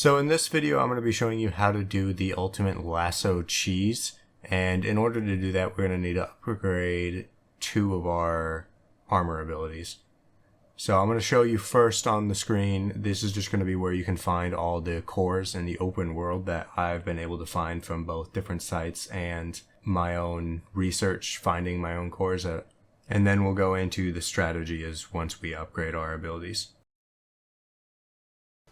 So in this video, I'm going to be showing you how to do the ultimate lasso cheese. And in order to do that, we're going to need to upgrade 2 of our armor abilities. So I'm going to show you first on the screen. This is just going to be where you can find all the cores in the open world that I've been able to find from both different sites and my own research, finding my own cores. And then we'll go into the strategy as once we upgrade our abilities.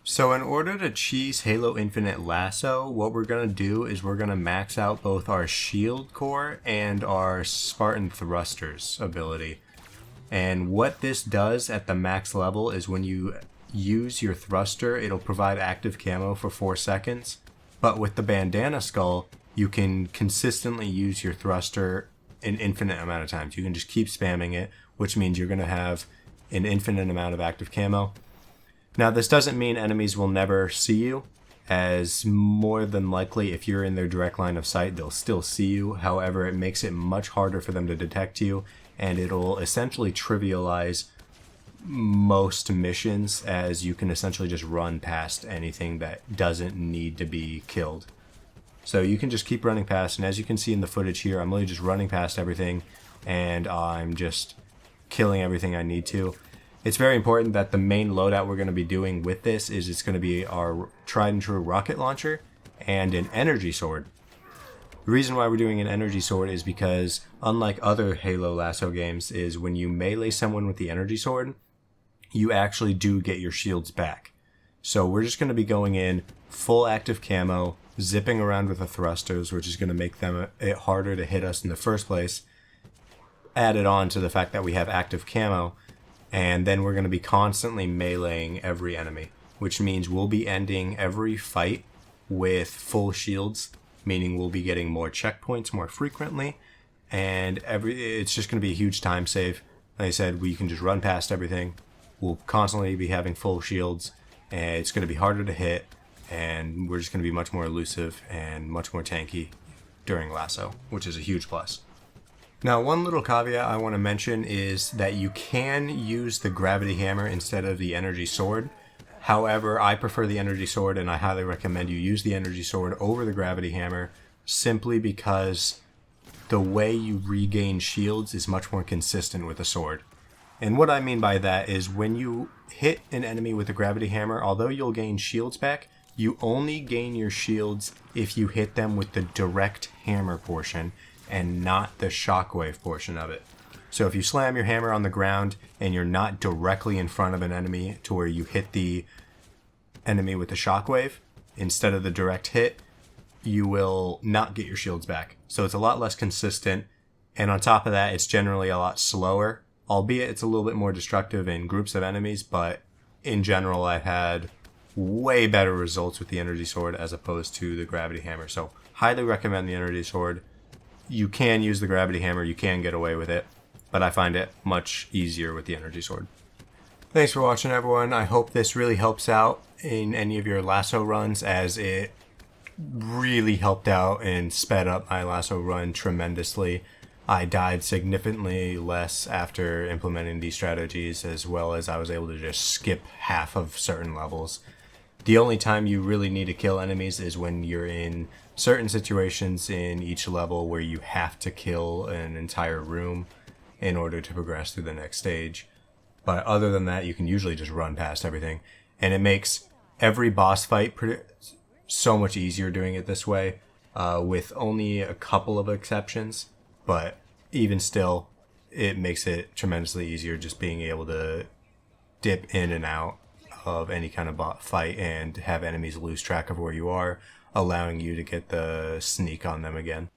So in order to cheese Halo Infinite LASO, what we're going to do is we're going to max out both our shield core and our Spartan thrusters ability. And what this does at the max level is when you use your thruster, it'll provide active camo for 4 seconds. But with the bandana skull, you can consistently use your thruster an infinite amount of times. You can just keep spamming it, which means you're going to have an infinite amount of active camo. Now, this doesn't mean enemies will never see you, as more than likely, if you're in their direct line of sight, they'll still see you. However, it makes it much harder for them to detect you, and it'll essentially trivialize most missions, as you can essentially just run past anything that doesn't need to be killed. So you can just keep running past, and as you can see in the footage here, I'm really just running past everything, and I'm just killing everything I need to. It's very important that the main loadout we're going to be doing with this is it's going to be our tried and true rocket launcher and an energy sword. The reason why we're doing an energy sword is because, unlike other Halo LASO games, is when you melee someone with the energy sword, you actually do get your shields back. So we're just going to be going in full active camo, zipping around with the thrusters, which is going to make it harder to hit us in the first place, added on to the fact that we have active camo. And then we're going to be constantly meleeing every enemy, which means we'll be ending every fight with full shields, meaning we'll be getting more checkpoints more frequently, and it's just going to be a huge time save. Like I said, we can just run past everything. We'll constantly be having full shields, and it's going to be harder to hit, and we're just going to be much more elusive and much more tanky during LASO, which is a huge plus. Now, one little caveat I want to mention is that you can use the gravity hammer instead of the energy sword. However, I prefer the energy sword, and I highly recommend you use the energy sword over the gravity hammer, simply because the way you regain shields is much more consistent with the sword. And what I mean by that is when you hit an enemy with a gravity hammer, although you'll gain shields back, you only gain your shields if you hit them with the direct hammer portion and not the shockwave portion of it. So if you slam your hammer on the ground and you're not directly in front of an enemy to where you hit the enemy with the shockwave instead of the direct hit, you will not get your shields back. So it's a lot less consistent, and on top of that, it's generally a lot slower, albeit it's a little bit more destructive in groups of enemies, but in general I've had way better results with the energy sword as opposed to the gravity hammer. So highly recommend the energy sword. You can use the gravity hammer, you can get away with it, but I find it much easier with the energy sword. Thanks for watching, everyone. I hope this really helps out in any of your LASO runs, as it really helped out and sped up my LASO run tremendously. I died significantly less after implementing these strategies, as well as I was able to just skip half of certain levels. The only time you really need to kill enemies is when you're in certain situations in each level where you have to kill an entire room in order to progress through the next stage. But other than that, you can usually just run past everything. And it makes every boss fight so much easier doing it this way, with only a couple of exceptions. But even still, it makes it tremendously easier just being able to dip in and out of any kind of fight and have enemies lose track of where you are, allowing you to get the sneak on them again.